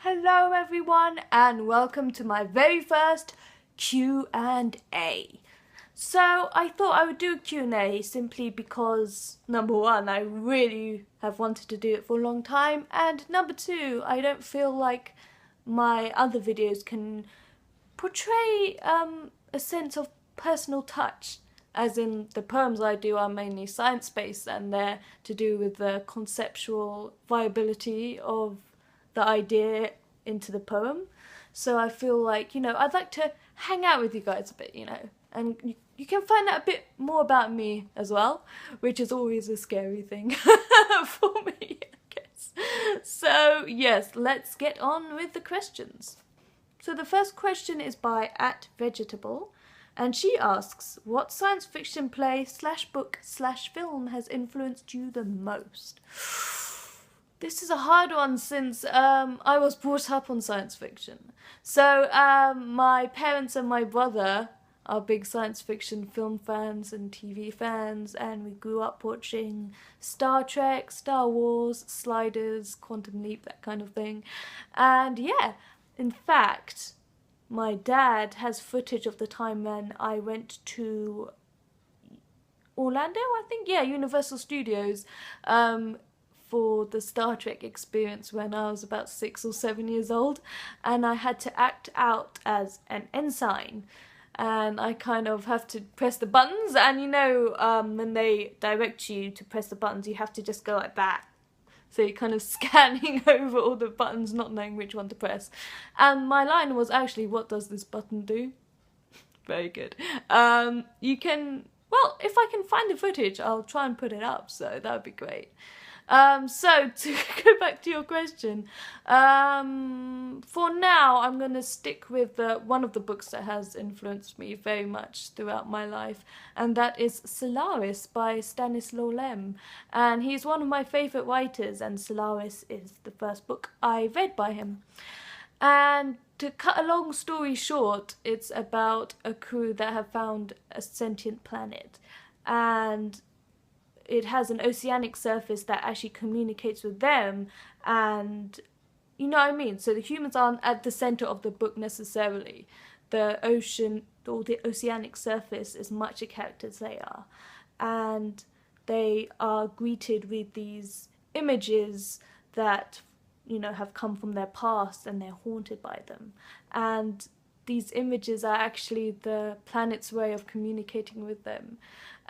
Hello everyone and welcome to my very first Q&A. So I thought I would do a Q&A simply because number one, I really have wanted to do it for a long time, and number two, I don't feel like my other videos can portray a sense of personal touch, as in the poems I do are mainly science-based and they're to do with the conceptual viability of the idea into the poem. So I feel like, I'd like to hang out with you guys a bit, and you can find out a bit more about me as well, which is always a scary thing for me, I guess. So yes, let's get on with the questions. So the first question is by @vegetable, and she asks, what science fiction play / book / film has influenced you the most? This is a hard one since I was brought up on science fiction. So my parents and my brother are big science fiction film fans and TV fans, and we grew up watching Star Trek, Star Wars, Sliders, Quantum Leap, that kind of thing. And yeah, in fact, my dad has footage of the time when I went to Orlando, I think? Yeah, Universal Studios, for the Star Trek experience when I was about 6 or 7 years old, and I had to act out as an ensign, and I kind of have to press the buttons, and when they direct you to press the buttons, you have to just go like that. So you're kind of scanning over all the buttons, not knowing which one to press. And my line was actually, what does this button do? Very good. You can, well, if I can find the footage, I'll try and put it up, so that would be great. So to go back to your question, for now I'm going to stick with one of the books that has influenced me very much throughout my life, and that is Solaris by Stanislaw Lem. And he's one of my favourite writers, and Solaris is the first book I read by him. And to cut a long story short, it's about a crew that have found a sentient planet, and it has an oceanic surface that actually communicates with them, and you know what I mean? So the humans aren't at the centre of the book necessarily. The ocean, or the oceanic surface, is much a character as they are. And they are greeted with these images that, have come from their past, and they're haunted by them. And these images are actually the planet's way of communicating with them.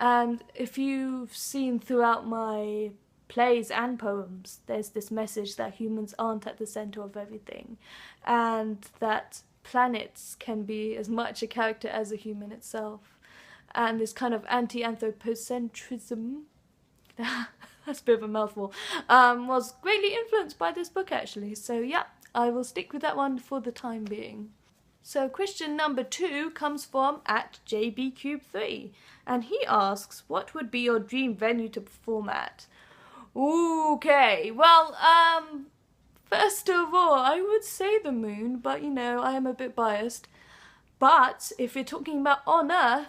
And if you've seen throughout my plays and poems, there's this message that humans aren't at the centre of everything, and that planets can be as much a character as a human itself. And this kind of anti-anthropocentrism, that's a bit of a mouthful, was greatly influenced by this book actually. So yeah, I will stick with that one for the time being. So question number 2 comes from @JBCube3, and he asks, what would be your dream venue to perform at? Okay, well, first of all, I would say the moon, but I am a bit biased. But if you're talking about on Earth,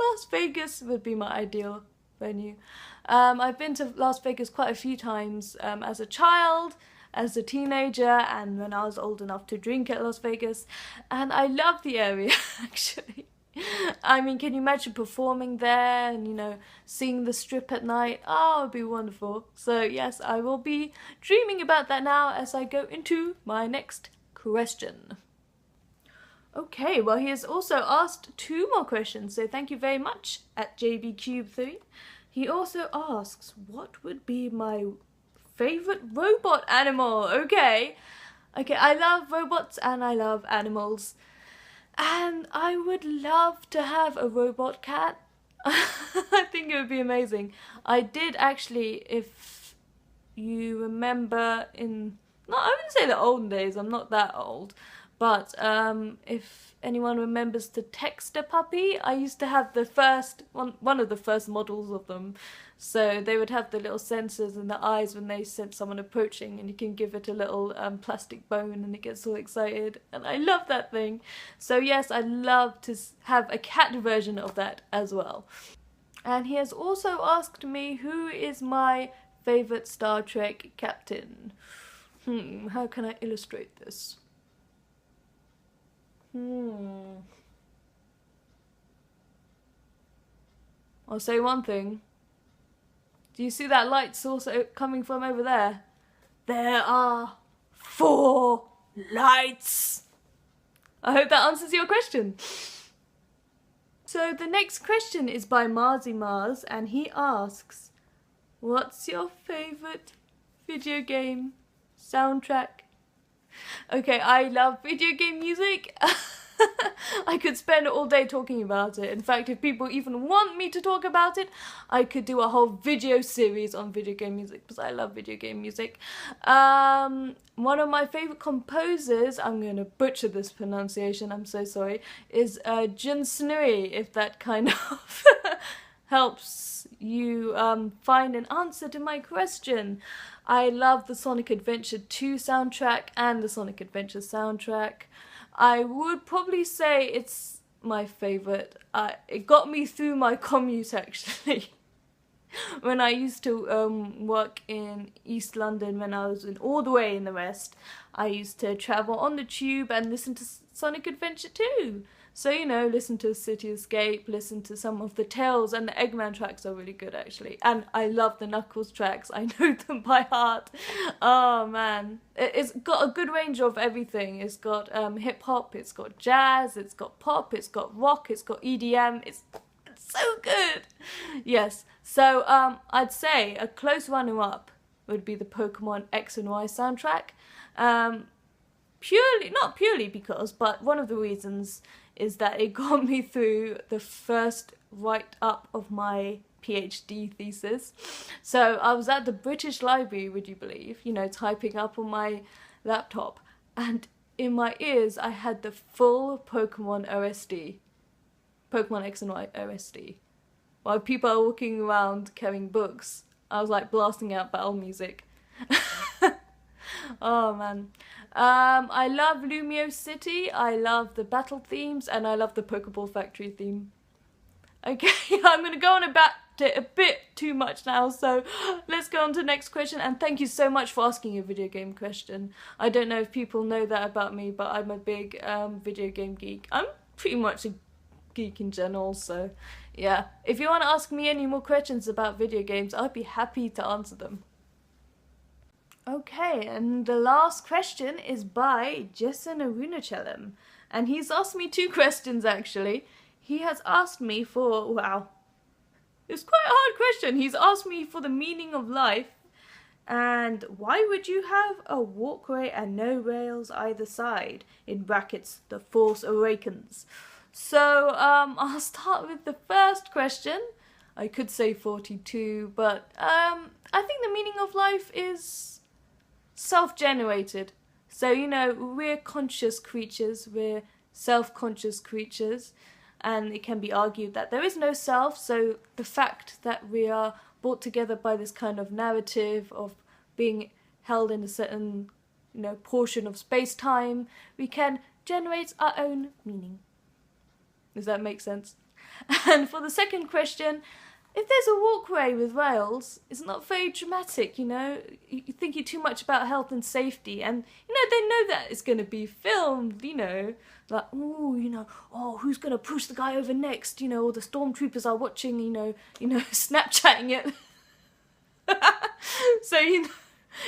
Las Vegas would be my ideal venue. I've been to Las Vegas quite a few times as a child, as a teenager, and when I was old enough to drink at Las Vegas, and I love the area actually. I mean, can you imagine performing there and seeing the strip at night? Oh, it would be wonderful. So yes, I will be dreaming about that now as I go into my next question. Okay, well, he has also asked 2 more questions, so thank you very much @JBCube3. He also asks, what would be my favourite robot animal? Okay, I love robots and I love animals, and I would love to have a robot cat. I think it would be amazing. I did actually, if you remember, I wouldn't say the olden days, I'm not that old, but if anyone remembers the Texter puppy, I used to have the first one of the first models of them. So they would have the little sensors in the eyes when they sense someone approaching, and you can give it a little plastic bone and it gets all excited, and I love that thing. So yes, I'd love to have a cat version of that as well. And he has also asked me who is my favourite Star Trek captain. How can I illustrate this? I'll say one thing. Do you see that light source coming from over there? There are 4 lights. I hope that answers your question. So the next question is by Marzi Mars, and he asks, what's your favourite video game soundtrack? Okay, I love video game music. I could spend all day talking about it. In fact, if people even want me to talk about it, I could do a whole video series on video game music, because I love video game music. One of my favourite composers, I'm going to butcher this pronunciation, I'm so sorry, is Jun Snui, if that kind of helps you find an answer to my question. I love the Sonic Adventure 2 soundtrack and the Sonic Adventure soundtrack. I would probably say it's my favourite. It got me through my commute, actually. When I used to work in East London, when I was all the way in the West, I used to travel on the tube and listen to Sonic Adventure 2. So, you know, listen to City Escape, listen to some of the Tales, and the Eggman tracks are really good, actually. And I love the Knuckles tracks. I know them by heart. Oh, man. It's got a good range of everything. It's got hip-hop, it's got jazz, it's got pop, it's got rock, it's got EDM. It's so good. Yes. So, I'd say a close runner-up would be the Pokemon X and Y soundtrack. Not purely because, but one of the reasons is that it got me through the first write-up of my PhD thesis. So I was at the British Library, would you believe, you know, typing up on my laptop, and in my ears I had the full Pokemon OST, Pokemon X and Y OST, while people are walking around carrying books. I was like blasting out battle music. Oh man. I love Lumio City, I love the battle themes, and I love the Pokeball Factory theme. Okay, I'm going to go on about it a bit too much now, so let's go on to the next question. And thank you so much for asking a video game question. I don't know if people know that about me, but I'm a big video game geek. I'm pretty much a geek in general, so yeah. If you want to ask me any more questions about video games, I'd be happy to answer them. Okay, and the last question is by Jason Arunachelam, and he's asked me 2 questions actually. He has asked me for, wow, it's quite a hard question. He's asked me for the meaning of life, and why would you have a walkway and no rails either side, in brackets, the Force Awakens. So, I'll start with the first question. I could say 42, but I think the meaning of life is self-generated. So, you know, we're conscious creatures, we're self-conscious creatures, and it can be argued that there is no self, so the fact that we are brought together by this kind of narrative of being held in a certain, you know, portion of space-time, we can generate our own meaning. Does that make sense? And for the second question, if there's a walkway with rails, it's not very dramatic, you know. You're thinking too much about health and safety, and, you know, they know that it's going to be filmed, you know. Like, ooh, you know, oh, who's going to push the guy over next, you know, or the stormtroopers are watching, you know, Snapchatting it. So, you know,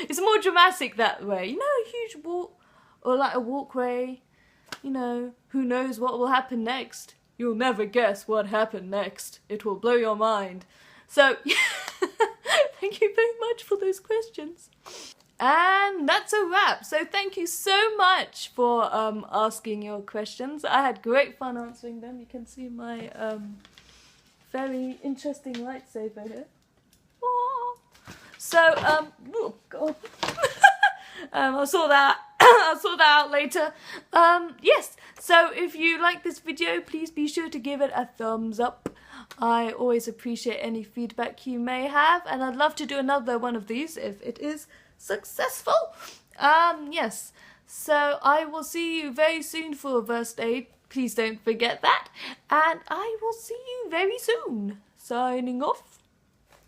it's more dramatic that way. You know, a huge walk, or like a walkway, you know, who knows what will happen next. You'll never guess what happened next. It will blow your mind. So, thank you very much for those questions. And that's a wrap. So thank you so much for asking your questions. I had great fun answering them. You can see my very interesting lightsaber here. Oh. So, oh god. I'll sort that. I'll sort that out later. Yes, so if you like this video, please be sure to give it a thumbs up. I always appreciate any feedback you may have, and I'd love to do another one of these if it is successful. Yes, so I will see you very soon for a first aid. Please don't forget that. And I will see you very soon. Signing off.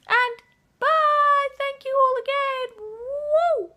And bye! Thank you all again. Woo!